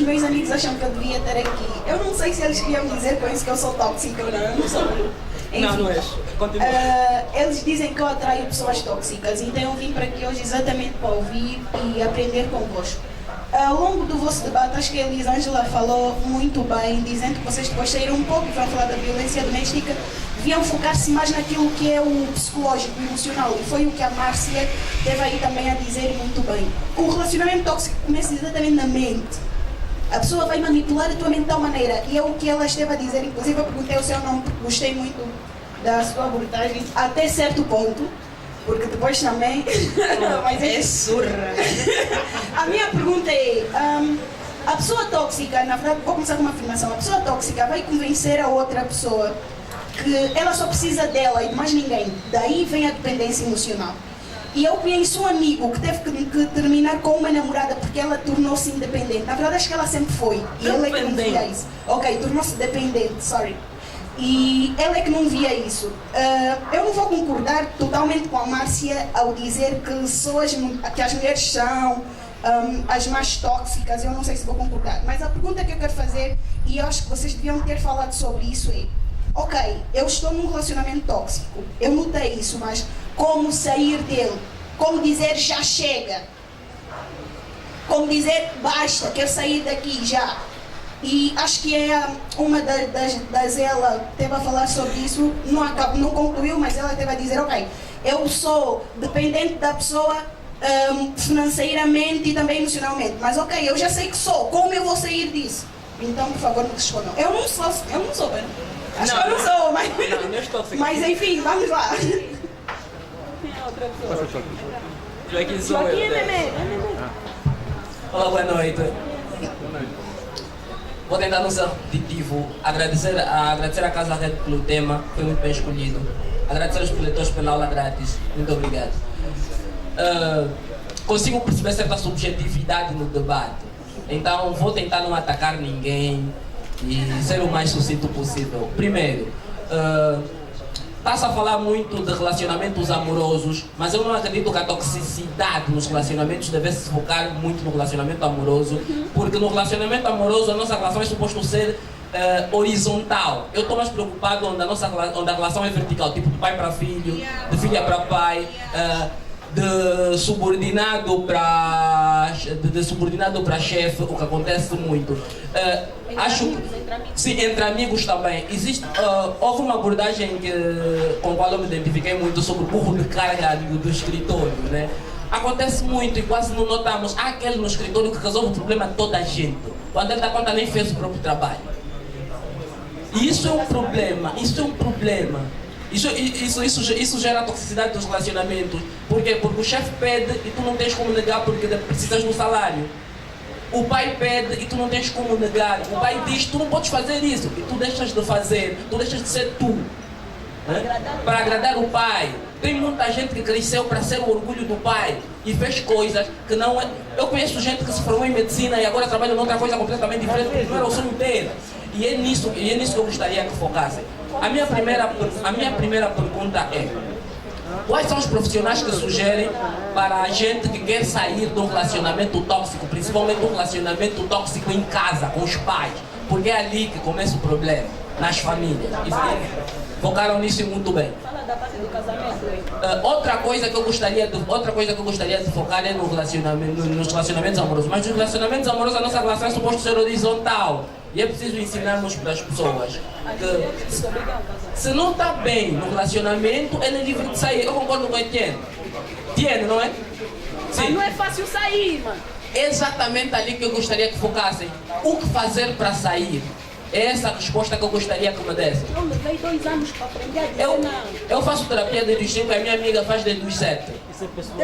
meus amigos acham que eu devia ter aqui. Eu não sei se eles queriam dizer com isso que eu sou tóxica ou não, eu não sou. Enfim, não és. Continua. Eles dizem que eu atraio pessoas tóxicas, então eu vim para aqui hoje exatamente para ouvir e aprender convosco. Ao longo do vosso debate, acho que a Elisângela falou muito bem, dizendo que vocês depois saíram um pouco e vão falar da violência doméstica, deviam focar-se mais naquilo que é o psicológico, o emocional, e foi o que a Márcia teve aí também a dizer muito bem. O relacionamento tóxico começa exatamente na mente. A pessoa vai manipular a tua mente de tal maneira, e é o que ela esteve a dizer, inclusive eu perguntei o seu nome, porque gostei muito da sua abordagem, até certo ponto, porque depois também... Mas é surra! A minha pergunta é, a pessoa tóxica, na verdade, vou começar com uma afirmação, a pessoa tóxica vai convencer a outra pessoa que ela só precisa dela e de mais ninguém, daí vem a dependência emocional. E eu conheço um amigo que teve que terminar com uma namorada porque ela tornou-se independente. Na verdade, acho que ela sempre foi. E ele é que não via isso. Ok, tornou-se dependente, sorry. E ela é que não via isso. Eu não vou concordar totalmente com a Márcia ao dizer que as mulheres são as mais tóxicas. Eu não sei se vou concordar. Mas a pergunta que eu quero fazer, e eu acho que vocês deviam ter falado sobre isso, é: ok, eu estou num relacionamento tóxico, eu notei isso, mas como sair dele? Como dizer já chega? Como dizer basta, quero sair daqui já? E acho que é uma das ela teve a falar sobre isso, não concluiu, mas ela teve a dizer: ok, eu sou dependente da pessoa financeiramente e também emocionalmente, mas ok, eu já sei que sou, como eu vou sair disso? Então, por favor, me respondam. Eu não sou, acho que eu não sou, mas enfim, vamos lá. Joaquim sou eu. Olá, boa noite. Vou tentar não ser repetitivo. Agradecer a Casa Red pelo tema, foi muito bem escolhido. Agradecer aos proletores pela aula grátis. Muito obrigado. Consigo perceber certa subjetividade no debate. Então vou tentar não atacar ninguém e ser o mais sucinto possível. Primeiro, está-se a falar muito de relacionamentos amorosos, mas eu não acredito que a toxicidade nos relacionamentos devesse focar muito no relacionamento amoroso, porque no relacionamento amoroso a nossa relação é suposto ser horizontal. Eu estou mais preocupado onde a relação é vertical, tipo de pai para filho, de filha para pai, de subordinado para chefe, o que acontece muito. Acho que sim, entre amigos também. Houve uma abordagem com a qual eu me identifiquei muito sobre o burro de carga do escritório, né? Acontece muito e quase não notamos. Há aquele no escritório que resolve o problema de toda a gente. Quando ele dá conta, nem fez o próprio trabalho. E isso é um problema, Isso gera toxicidade dos relacionamentos. Por quê? Porque o chefe pede e tu não tens como negar porque precisas do salário. O pai pede e tu não tens como negar. O pai diz: tu não podes fazer isso, e tu deixas de fazer, tu deixas de ser tu, né? Para agradar o pai. Tem muita gente que cresceu para ser o orgulho do pai e fez coisas que não é. Eu conheço gente que se formou em medicina e agora trabalha em outra coisa completamente diferente, porque não era o sonho dele. E é nisso que eu gostaria que focassem. A minha primeira pergunta é: quais são os profissionais que sugerem para a gente que quer sair de um relacionamento tóxico, principalmente um relacionamento tóxico em casa, com os pais? Porque é ali que começa o problema, nas famílias. E focaram nisso muito bem. Fala da base do casamento. Outra coisa que eu gostaria de focar é nos relacionamentos amorosos. Mas nos relacionamentos amorosos a nossa relação é suposto ser horizontal. E é preciso ensinarmos para as pessoas que se não está bem no relacionamento, ele é livre de sair. Eu concordo com o Etienne. Etienne, não é? Sim. Mas não é fácil sair, mano. Exatamente ali que eu gostaria que focassem. O que fazer para sair? É essa a resposta que eu gostaria que me desse. Eu levei 2 anos para aprender a dizer não. Eu faço terapia desde os 5, a minha amiga faz desde os 7.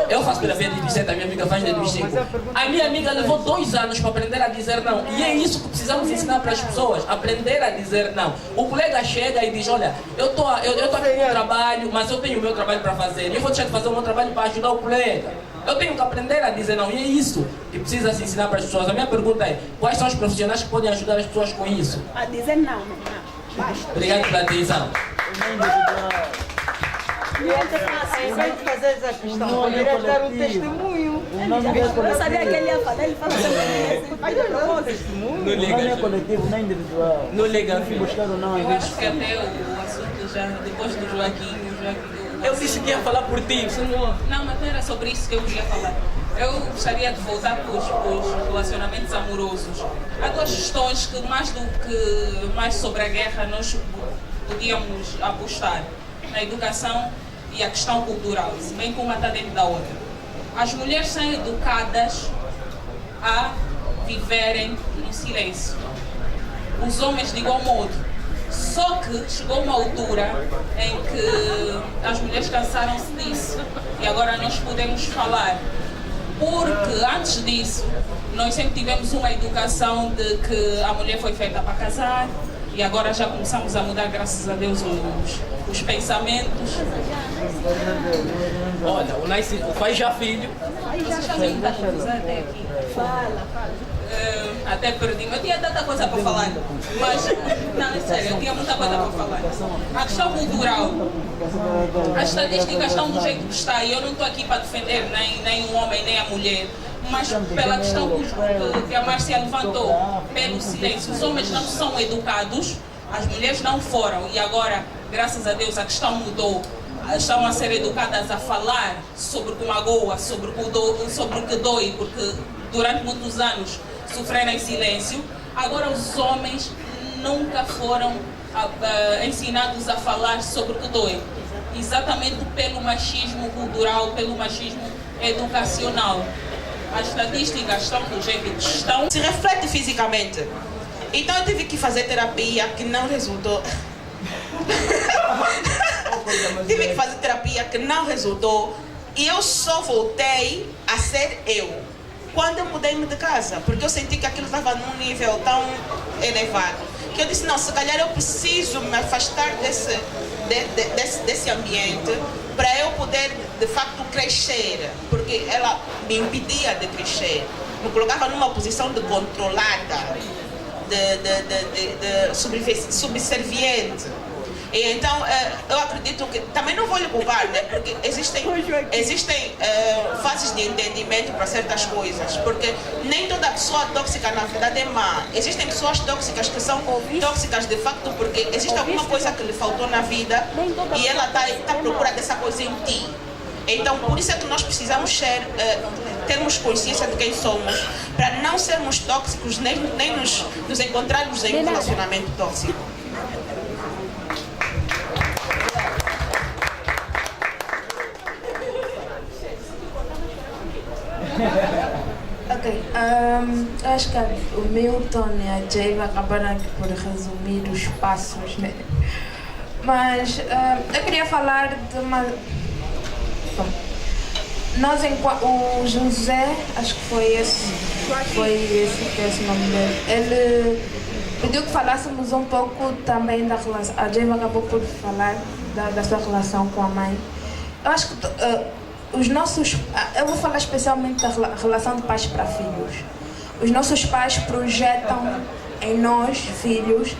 Eu faço terapia desde os 7, a minha amiga faz desde os 5. A minha amiga levou 2 anos para aprender a dizer não. E é isso que precisamos ensinar para as pessoas, aprender a dizer não. O colega chega e diz: olha, eu estou aqui no trabalho, mas eu tenho o meu trabalho para fazer. E eu vou deixar de fazer o meu trabalho para ajudar o colega. Eu tenho que aprender a dizer não. E é isso que precisa se ensinar para as pessoas. A minha pergunta é: quais são os profissionais que podem ajudar as pessoas com isso? A dizer não. Basta. Obrigado pela atenção. Sem fazer essa questão, poderia dar um testemunho. Eu sabia que ele ia falar, ele fala sempre. Ai, No Não é coletivo, não é individual. No legal, Buscaram não, eu acho que até o assunto já, depois do Joaquim, eu disse que ia falar por ti. Não, mas não era sobre isso que eu ia falar. Eu gostaria de voltar para os relacionamentos amorosos. Há duas questões que mais sobre a guerra nós podíamos apostar. Na educação e a questão cultural, se bem que uma está dentro da outra. As mulheres são educadas a viverem no silêncio. Os homens de igual modo. Só que chegou uma altura em que as mulheres cansaram-se disso e agora nós podemos falar. Porque antes disso, nós sempre tivemos uma educação de que a mulher foi feita para casar e agora já começamos a mudar, graças a Deus, os pensamentos. Olha, o Nice faz já filho. Vocês fazem muita confusão até aqui. Fala. Até perdi, eu tinha tanta coisa para falar, mas não, é sério, eu tinha muita coisa para falar. A questão cultural, as estatísticas estão do jeito que está e eu não estou aqui para defender nem o homem nem a mulher, mas pela questão que a Márcia levantou, pelo silêncio. Os homens não são educados, as mulheres não foram e agora, graças a Deus, a questão mudou. Estão a ser educadas a falar sobre o que magoa, sobre o que dói, porque durante muitos anos sofreram em silêncio. Agora os homens nunca foram ensinados a falar sobre o que dói. Exatamente pelo machismo cultural, pelo machismo educacional. As estatísticas estão do jeito que estão. Se reflete fisicamente. Então eu tive que fazer terapia que não resultou. Tive que fazer terapia que não resultou. E eu só voltei a ser eu quando eu mudei-me de casa, porque eu senti que aquilo estava num nível tão elevado que eu disse, não, se calhar eu preciso me afastar desse ambiente para eu poder de facto crescer, porque ela me impedia de crescer, me colocava numa posição de controlada, de subserviente. E então, eu acredito que, também não vou lhe culpar, né? Porque existem fases de entendimento para certas coisas, porque nem toda pessoa tóxica na verdade é má. Existem pessoas tóxicas que são tóxicas de facto porque existe alguma coisa que lhe faltou na vida e ela está à procura dessa coisa em ti. Então, por isso é que nós precisamos termos consciência de quem somos, para não sermos tóxicos, nem nos encontrarmos em um relacionamento tóxico. Ok, eu acho que o Milton e a Jay acabaram por resumir os passos, né? Mas eu queria falar de uma... Bom, o José, acho que foi esse o nome dele, ele pediu que falássemos um pouco também da relação. A Jay acabou por falar da sua relação com a mãe. Eu acho que eu vou falar especialmente da relação de pais para filhos. Os nossos pais projetam em nós, filhos,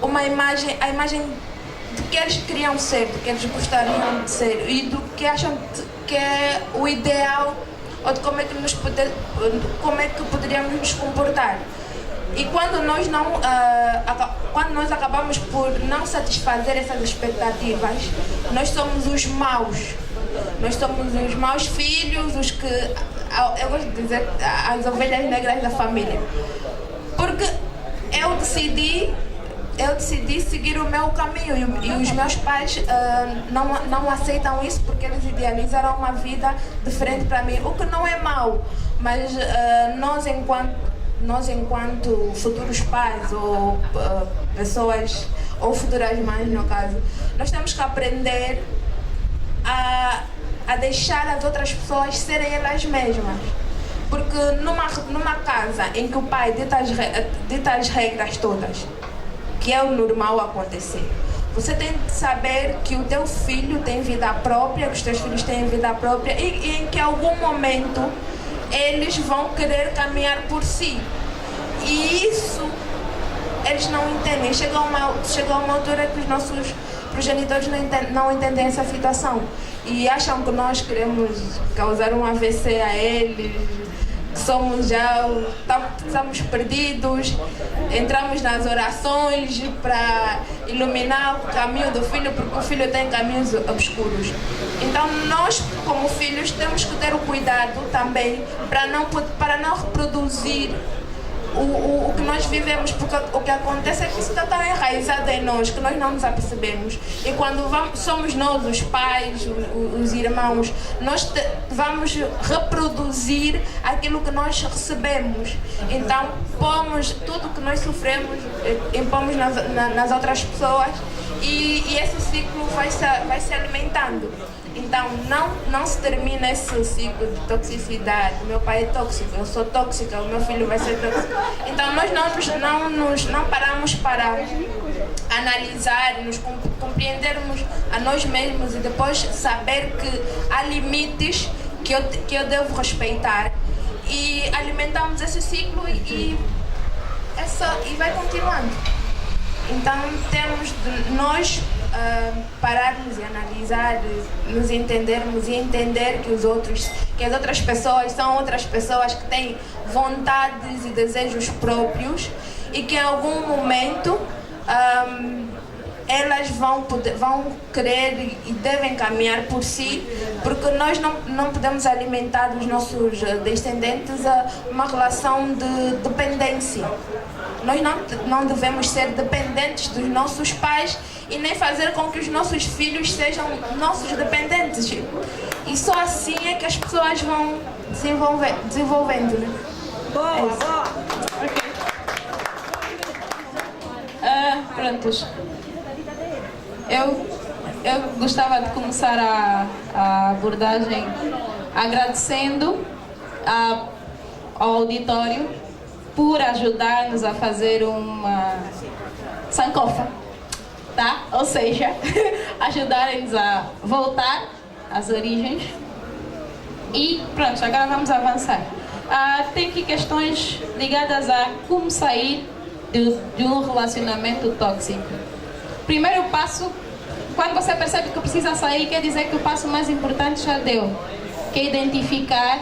a imagem do que eles queriam ser, do que eles gostariam de ser e do que acham que é o ideal ou de como é que poderíamos nos comportar. E quando nós acabamos por não satisfazer essas expectativas, nós somos os maus. Nós somos os maus filhos, os que, eu gosto de dizer, as ovelhas negras da família. Porque eu decidi seguir o meu caminho e os meus pais não aceitam isso porque eles idealizaram uma vida diferente para mim, o que não é mau, mas nós enquanto futuros pais ou pessoas, ou futuras mães no caso, nós temos que aprender a deixar as outras pessoas serem elas mesmas. Porque numa casa em que o pai dita as regras todas, que é o normal acontecer, você tem de saber que o teu filho tem vida própria, que os teus filhos têm vida própria e em que em algum momento eles vão querer caminhar por si. E isso eles não entendem. Chega uma altura que os nossos progenitores não entendem essa situação. e acham que nós queremos causar um AVC a eles, que estamos perdidos, entramos nas orações para iluminar o caminho do filho, porque o filho tem caminhos obscuros. Então nós, como filhos, temos que ter o cuidado também para não reproduzir o que nós vivemos, porque o que acontece é que isso está tão enraizado em nós que nós não nos apercebemos. E quando somos nós, os pais, os irmãos, nós vamos reproduzir aquilo que nós recebemos. Então, pomos tudo que nós sofremos, impomos nas outras pessoas e esse ciclo vai se alimentando. Então, não se termina esse ciclo de toxicidade. Meu pai é tóxico, eu sou tóxica, o meu filho vai ser tóxico. Então, nós não paramos para analisar, nos compreendermos a nós mesmos e depois saber que há limites que eu devo respeitar. E alimentamos esse ciclo e vai continuando. Então, temos de nós pararmos e analisar, nos entendermos e entender que as outras pessoas são outras pessoas que têm vontades e desejos próprios e que em algum momento elas vão querer e devem caminhar por si, porque nós não podemos alimentar dos nossos descendentes uma relação de dependência. Nós não devemos ser dependentes dos nossos pais e nem fazer com que os nossos filhos sejam nossos dependentes. E só assim é que as pessoas vão desenvolvendo, né? Boa, boa. Prontos. Eu gostava de começar a abordagem agradecendo ao auditório por ajudar-nos a fazer uma sankofa, tá? Ou seja, ajudarem-nos a voltar às origens. E pronto, agora vamos avançar. Tem aqui questões ligadas a como sair de um relacionamento tóxico. Primeiro passo, quando você percebe que precisa sair, quer dizer que o passo mais importante já deu, que é identificar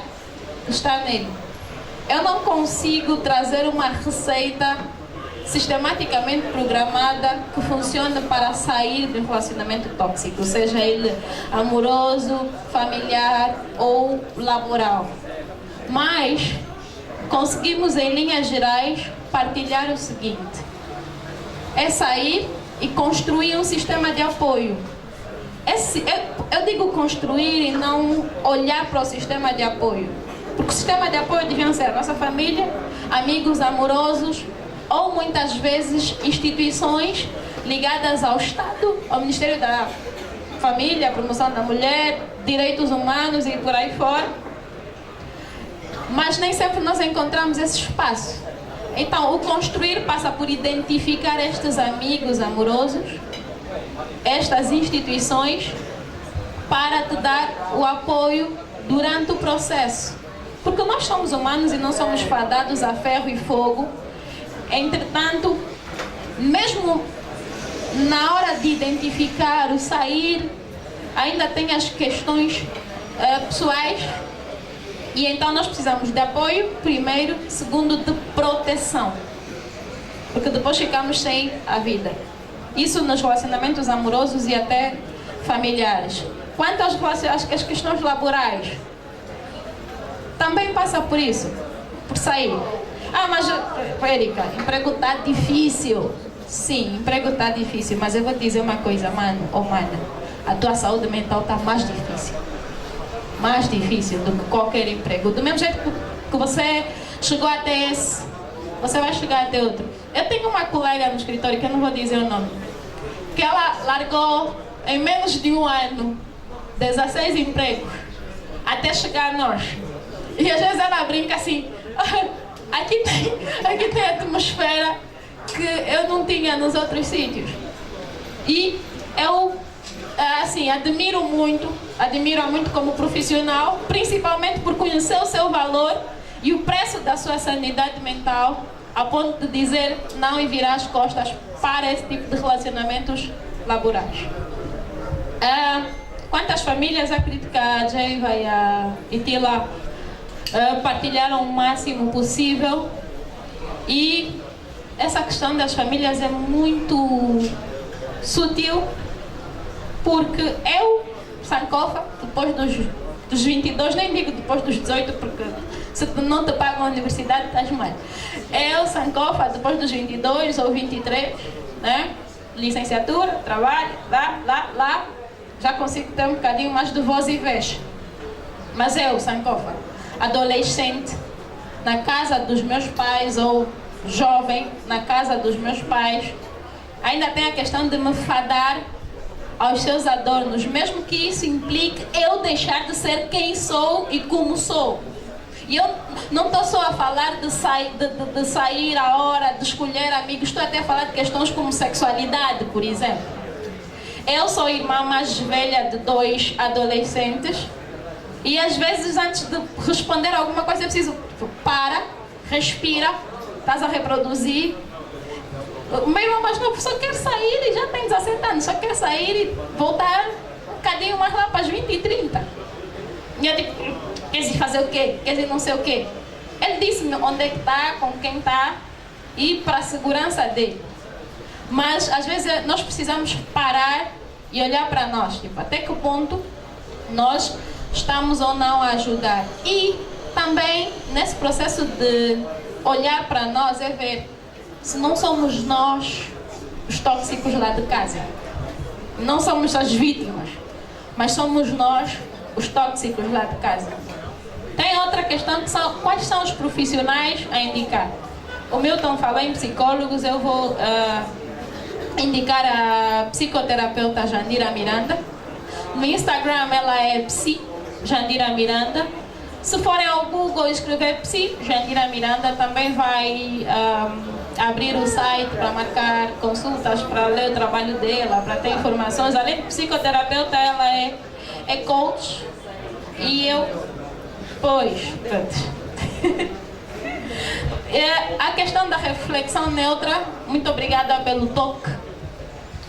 que está nele. Eu não consigo trazer uma receita sistematicamente programada que funcione para sair de um relacionamento tóxico, seja ele amoroso, familiar ou laboral. Mas conseguimos, em linhas gerais, partilhar o seguinte: é sair e construir um sistema de apoio. Eu digo construir e não olhar para o sistema de apoio, porque o sistema de apoio deviam ser a nossa família, amigos amorosos ou muitas vezes instituições ligadas ao Estado, ao Ministério da Família, Promoção da Mulher, Direitos Humanos e por aí fora. Mas nem sempre nós encontramos esse espaço. Então, o construir passa por identificar estes amigos amorosos, estas instituições, para te dar o apoio durante o processo. Porque nós somos humanos e não somos fadados a ferro e fogo. Entretanto, mesmo na hora de identificar o sair, ainda tem as questões pessoais. E então nós precisamos de apoio, primeiro, segundo, de proteção. Porque depois ficamos sem a vida. Isso nos relacionamentos amorosos e até familiares. Quanto às questões laborais, também passa por isso, por sair. Mas, Érica, emprego está difícil. Sim, emprego está difícil, mas eu vou te dizer uma coisa, mano ou mana, a tua saúde mental está mais difícil. Mais difícil do que qualquer emprego. Do mesmo jeito que você chegou até esse, você vai chegar até outro. Eu tenho uma colega no escritório, que eu não vou dizer o nome, que ela largou em menos de um ano 16 empregos até chegar a nós. E às vezes ela brinca assim: aqui tem atmosfera que eu não tinha nos outros sítios. E eu assim, admiro muito como profissional, principalmente por conhecer o seu valor e o preço da sua sanidade mental, a ponto de dizer não e virar as costas para esse tipo de relacionamentos laborais. quantas famílias acredito que a Jeiva e a Itila partilharam o máximo possível. E essa questão das famílias é muito sutil, porque eu, Sankofa, depois dos 22, nem digo depois dos 18, porque se não te pagam a universidade, estás mal. Eu, Sankofa, depois dos 22 ou 23, né? Licenciatura, trabalho, lá, já consigo ter um bocadinho mais de voz e vez. Mas eu, Sankofa, adolescente, na casa dos meus pais, ou jovem, na casa dos meus pais, ainda tem a questão de me fadar aos seus adornos, mesmo que isso implique eu deixar de ser quem sou e como sou. E eu não estou só a falar de sair a hora, de escolher amigos, estou até a falar de questões como sexualidade, por exemplo. Eu sou irmã mais velha de 2 adolescentes e às vezes antes de responder alguma coisa eu preciso, respira, estás a reproduzir. O meu irmão mais novo só quer sair e já tem 17 anos, só quer sair e voltar um bocadinho mais lá para as 20 e 30. E eu digo, queres fazer o quê? Queres não sei o quê? Ele disse-me onde é que está, com quem está e para a segurança dele. Mas às vezes nós precisamos parar e olhar para nós, tipo, até que ponto nós estamos ou não a ajudar. E também nesse processo de olhar para nós é ver se não somos nós os tóxicos lá de casa. Não somos as vítimas, mas somos nós os tóxicos lá de casa. Tem outra questão que são quais são os profissionais a indicar. O Milton falou em psicólogos, eu vou indicar a psicoterapeuta Jandira Miranda. No Instagram ela é Psi Jandira Miranda. Se forem ao Google escrever Psi Jandira Miranda, também vai abrir o site para marcar consultas, para ler o trabalho dela, para ter informações. Além de psicoterapeuta, ela é coach. E eu, a questão da reflexão neutra, muito obrigada pelo toque.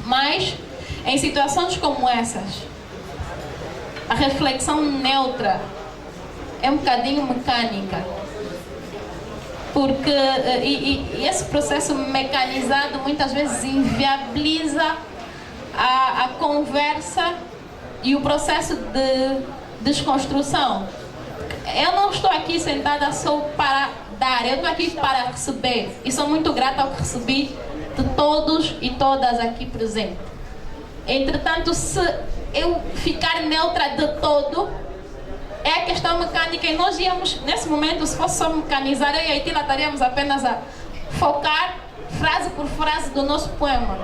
Mas, em situações como essas, a reflexão neutra é um bocadinho mecânica. Porque e esse processo mecanizado muitas vezes inviabiliza a conversa e o processo de desconstrução. Eu não estou aqui sentada só para dar, eu estou aqui para receber. E sou muito grata ao que recebi de todos e todas aqui presentes. Entretanto, se eu ficar neutra de todo, é a questão mecânica e nós íamos, nesse momento, se fosse só mecanizar, eu e a Itila estaríamos apenas a focar frase por frase do nosso poema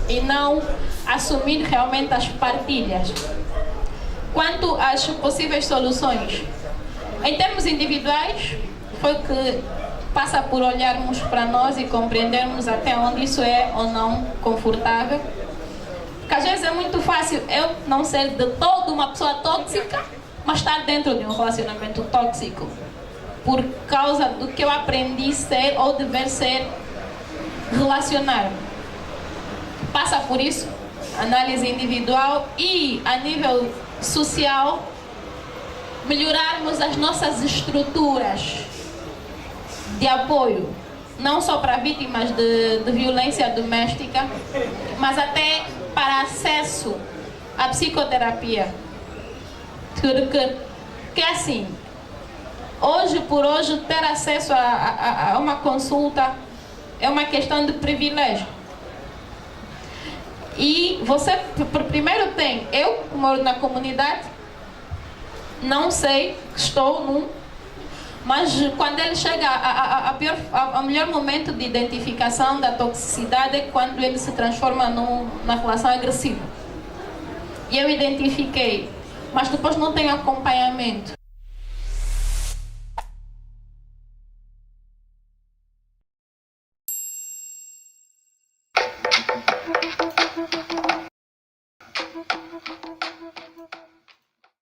e não assumir realmente as partilhas. Quanto às possíveis soluções, em termos individuais, foi que passa por olharmos para nós e compreendermos até onde isso é ou não confortável. Porque às vezes é muito fácil eu não ser de todo uma pessoa tóxica, mas estar dentro de um relacionamento tóxico por causa do que eu aprendi ser ou dever ser relacionar. Passa por isso, análise individual e a nível social, melhorarmos as nossas estruturas de apoio, não só para vítimas de violência doméstica, mas até para acesso à psicoterapia. Que é assim, hoje por hoje ter acesso a uma consulta é uma questão de privilégio. E você primeiro tem, eu moro na comunidade, não sei, estou num, mas quando ele chega ao melhor momento de identificação da toxicidade é quando ele se transforma numa relação agressiva. E eu identifiquei, mas depois não tenho acompanhamento.